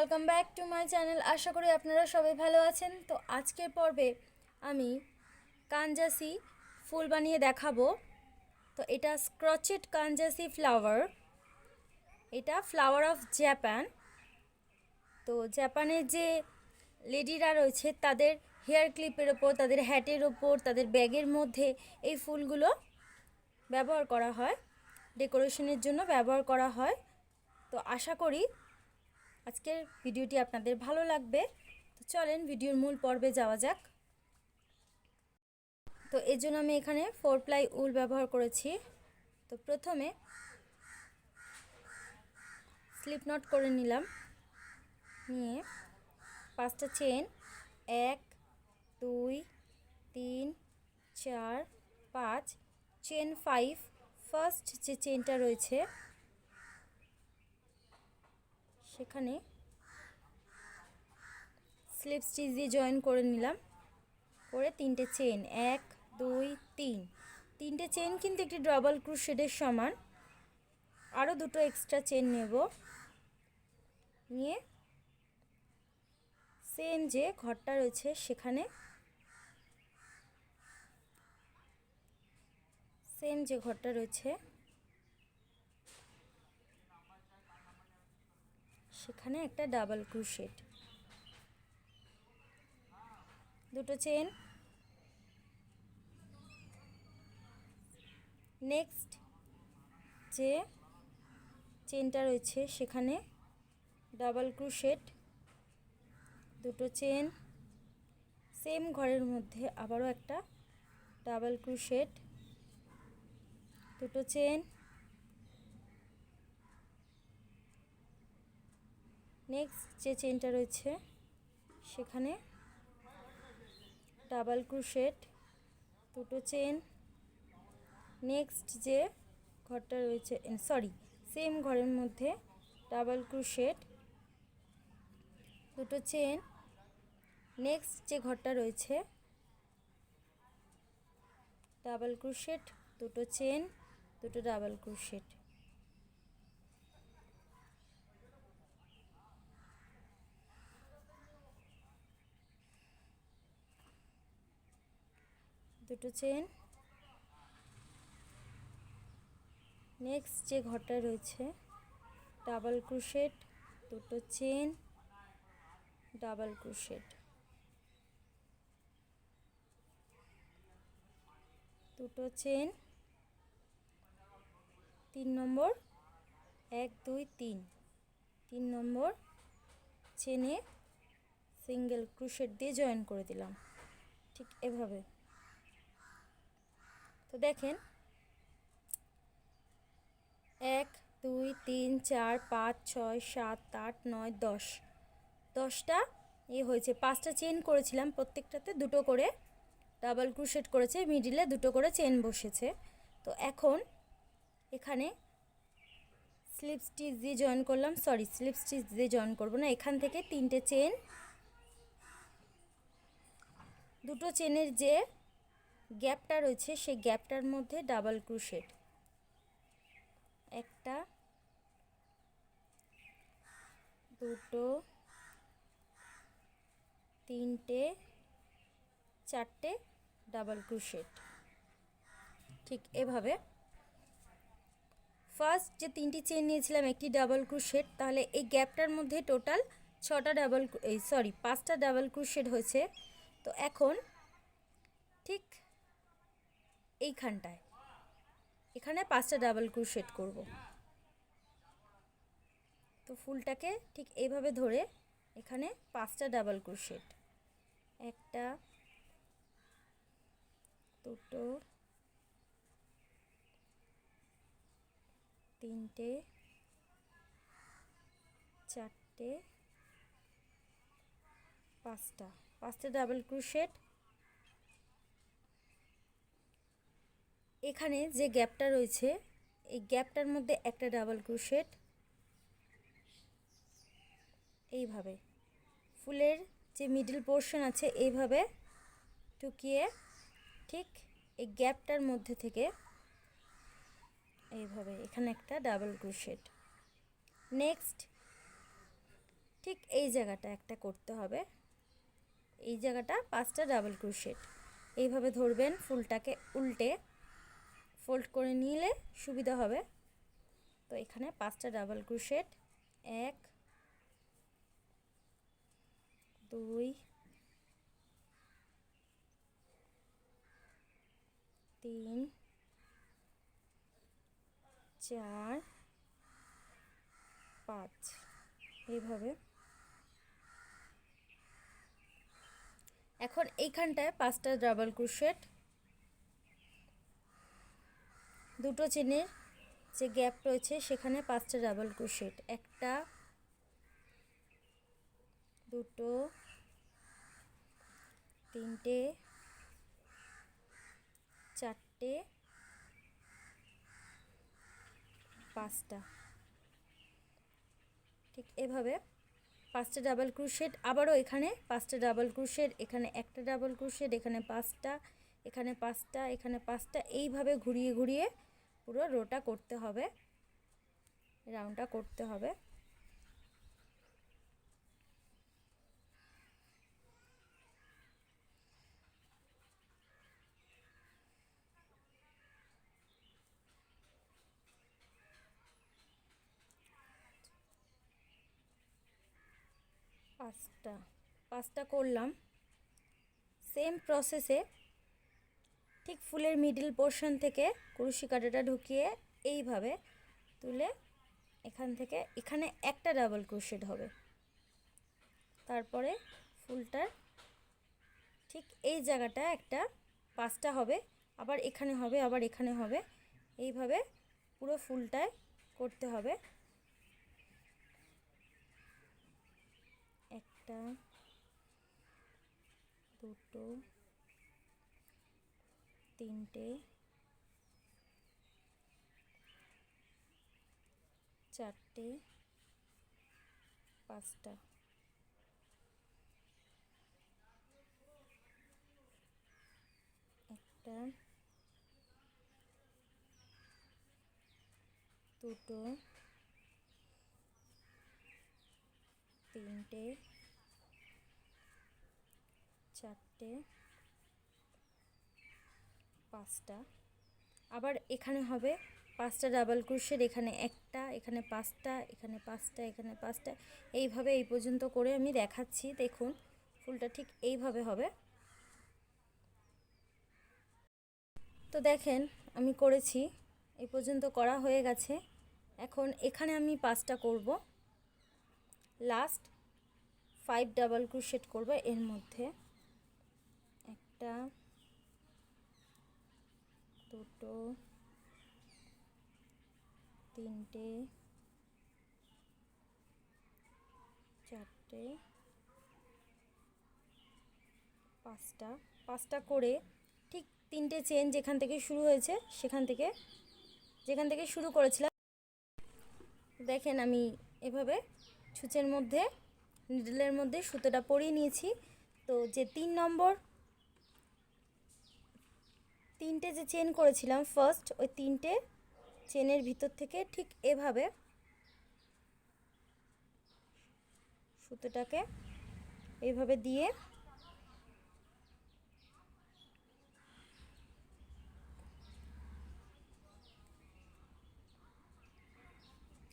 Welcome back to my channel. আশা করি আপনারা সবাই ভালো আছেন। তো আজকের পর্বে আমি কানজাসি ফুল বানিয়ে দেখাবো। তো এটা ক্রচেট কানজাসি ফ্লাওয়ার, এটা ফ্লাওয়ার অফ জাপান। তো জাপানের যে লেডিরা রয়েছে তাদের হেয়ার ক্লিপের ওপর, তাদের হ্যাটের ওপর, তাদের ব্যাগের মধ্যে এই ফুলগুলো ব্যবহার করা হয়, ডেকোরেশনের জন্য ব্যবহার করা হয়। তো আশা করি আজকের ভিডিওটি আপনাদের ভালো লাগবে। তো চলেন ভিডিওর মূল পর্বে যাওয়া যাক। তো এর জন্য আমি এখানে 4 প্লাই উল ব্যবহার করেছি। তো প্রথমে স্লিপ নট করে নিলাম, নিয়ে 5টা চেন 1 2 3 4 5 চেন 5, ফার্স্ট যে চেনটা রয়েছে সেখানে স্লিপ স্টিচ দিয়ে জয়েন করে নিলাম, করে 3টে চেন 1 2 3, 3টে চেন কিন্তু একটি ডাবল ক্রোশেটের সমান। আরও দুটো এক্সট্রা চেন নেব, নিয়ে সেম যে ঘরটা রয়েছে সেখানে সেখানে একটা ডাবল ক্রোশেট, দুটো চেন। নেক্সট যে চেনটা রয়েছে সেখানে ডাবল ক্রোশেট, দুটো চেন, সেম ঘরের মধ্যে আবারও একটা ডাবল ক্রোশেট, দুটো চেন। নেক্সট যে চেনটা রয়েছে সেখানে ডাবল ক্রোশেট, দুটো চেন। নেক্সট যে ঘরটা রয়েছে, সেম ঘরের মধ্যে ডাবল ক্রোশেট, দুটো চেন। নেক্সট যে ঘরটা রয়েছে ডাবল ক্রোশেট, দুটো চেন, দুটো ডাবল ক্রোশেট, দুটো চেন। নেক্সট যে ঘরটা রয়েছে ডাবল ক্রোশেট, দুটো চেন, ডাবল ক্রোশেট, দুটো চেন, 3 নম্বর 1 2 3, 3 নম্বর চেনে সিঙ্গেল ক্রোশেট দিয়ে জয়েন করে দিলাম, ঠিক এভাবে। তো দেখেন 1 2 3 4 5 6 7 8 9 10, 10টা হয়েছে। 5টা চেন করেছিলাম, প্রত্যেকটাতে দুটো করে ডাবল ক্রোশেট করেছে, মিডিলে দুটো করে চেন বসেছে। তো এখন এখানে স্লিপ স্টিচ দিয়ে জয়েন করলাম, স্লিপ স্টিচ দিয়ে জয়েন করবো না, এখান থেকে 3টে চেন, দুটো চেনের যে গ্যাপটা রয়েছে সেই গ্যাপটার মধ্যে ডাবল ক্রোশেট, একটা, দুটো, তিনটে, চারটে ডাবল ক্রোশেট, ঠিক এভাবে। ফার্স্ট যে 3টি চেন নিয়েছিলাম একটি ডাবল ক্রোশেট, তাহলে এই গ্যাপটার মধ্যে টোটাল 5টা ডাবল ক্রোশেট হয়েছে। তো এখন ঠিক এইখানটায় এখানে 5টা ডাবল ক্রোশেট করব। তো ফুলটাকে ঠিক এইভাবে ধরে এখানে 5টা ডাবল ক্রোশেট, একটা, দুটো, তিনটে, চারটে, 5টা ডাবল ক্রোশেট। এখানে যে গ্যাপটা রয়েছে এই গ্যাপটার মধ্যে একটা ডাবল ক্রোশেট, এইভাবে ফুলের যে মিডল পোর্শন আছে এইভাবে টুকিয়ে ঠিক এই গ্যাপটার মধ্যে থেকে এইভাবে এখানে একটা ডাবল ক্রোশেট। নেক্সট ঠিক এই জায়গাটা একটা করতে হবে, এই জায়গাটা 5টা ডাবল ক্রোশেট। এইভাবে ধরবেন, ফুলটাকে উল্টে ফোল্ড করে নিলে সুবিধা হবে। তো এখানে 5টা ডাবল ক্রোশেট, 1 2 3 4 5, এইভাবে। এখন এইখানটায় 5টা ডাবল ক্রোশেট, দুটো চেনের যে গ্যাপ রয়েছে সেখানে 5টা ডাবল ক্রোশেট, 1টা 2টো 3টে 4টে 5টা, ঠিক এভাবে 5টা ডাবল ক্রোশেট। আবারও এখানে 5টা ডাবল ক্রোশেট, এখানে একটা ডাবল ক্রোশেট, এখানে 5টা, এখানে 5টা, এখানে 5টা, এইভাবে ঘুরিয়ে ঘুরিয়ে পুরো রোটা করতে হবে, রাউন্ডটা করতে হবে। পাঁচটা করলাম। সেম প্রসেসে ঠিক ফুলের মিডল পোর্শন থেকে কুরুশি কাঁটাটা ঢুকিয়ে এইভাবে তুলে এখান থেকে এখানে একটা ডাবল ক্রোশেট হবে, তারপরে ফুলটার ঠিক এই জায়গাটা একটা 5টা হবে, আবার এখানে হবে, আবার এখানে হবে, এইভাবে পুরো ফুলটায় করতে হবে। একটা 2টো 3টে 4টে 5টা, একটা 2টো 3টে 4টে 5টা, আবার এখানে হবে 5টা ডাবল ক্রোশেট, এখানে একটা, এখানে 5টা, এখানে 5টা, এখানে 5টা, এইভাবে এই পর্যন্ত করে আমি দেখাচ্ছি। দেখুন ফুলটা ঠিক এইভাবে হবে। তো দেখেন আমি করেছি, এই পর্যন্ত করা হয়ে গেছে। এখন এখানে আমি 5টা করব, লাস্ট 5 ডাবল ক্রোশেট করব এর মধ্যে। একটা 2টো 3টে 4টে 5টা করে ঠিক 3টে চেন যেখান থেকে শুরু হয়েছে যেখান থেকে শুরু করেছিলাম, দেখেন আমি এভাবে ছুঁচের মধ্যে নিডলের মধ্যে সুতোটা পরিয়ে নিয়েছি। তো যে 3টে যে চেন করেছিলাম ফার্স্ট, ওই 3টে চেনের ভিতর থেকে ঠিক এভাবে সুতোটাকে এইভাবে দিয়ে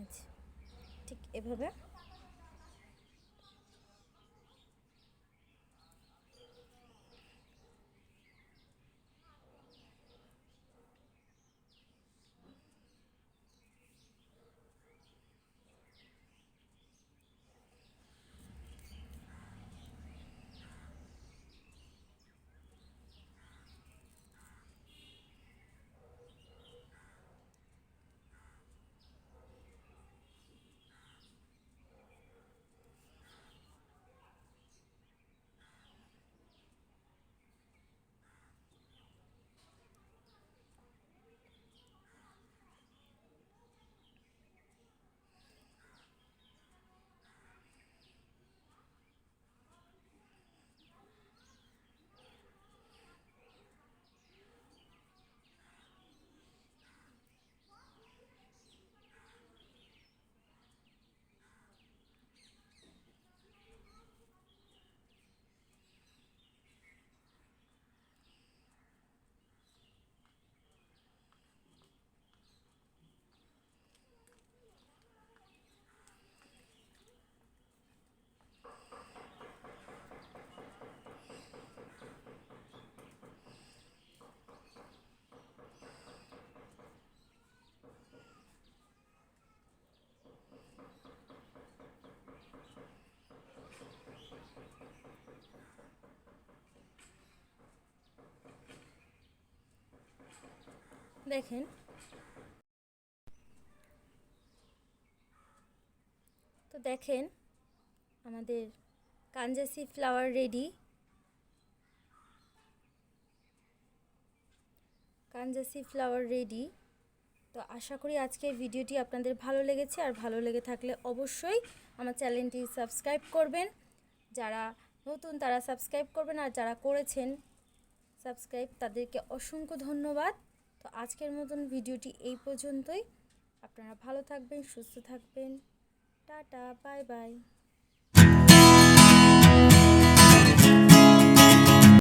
আচ্ছা ঠিক এভাবে দেখেন তো দেখেন আমাদের kanzashi flower ready. Kanzashi flower ready. তো আশা করি আজকের ভিডিওটি আপনাদের ভালো লেগেছে, আর ভালো লেগে থাকলে অবশ্যই আমার চ্যানেলটি সাবস্ক্রাইব করবেন। যারা নতুন তারা সাবস্ক্রাইব করবেন, আর যারা করেছেন সাবস্ক্রাইব তাদেরকে অসংখ্য ধন্যবাদ। তো আজকের মতন ভিডিওটি এই পর্যন্তই। আপনারা ভালো থাকবেন, সুস্থ থাকবেন। Tata, bye bye.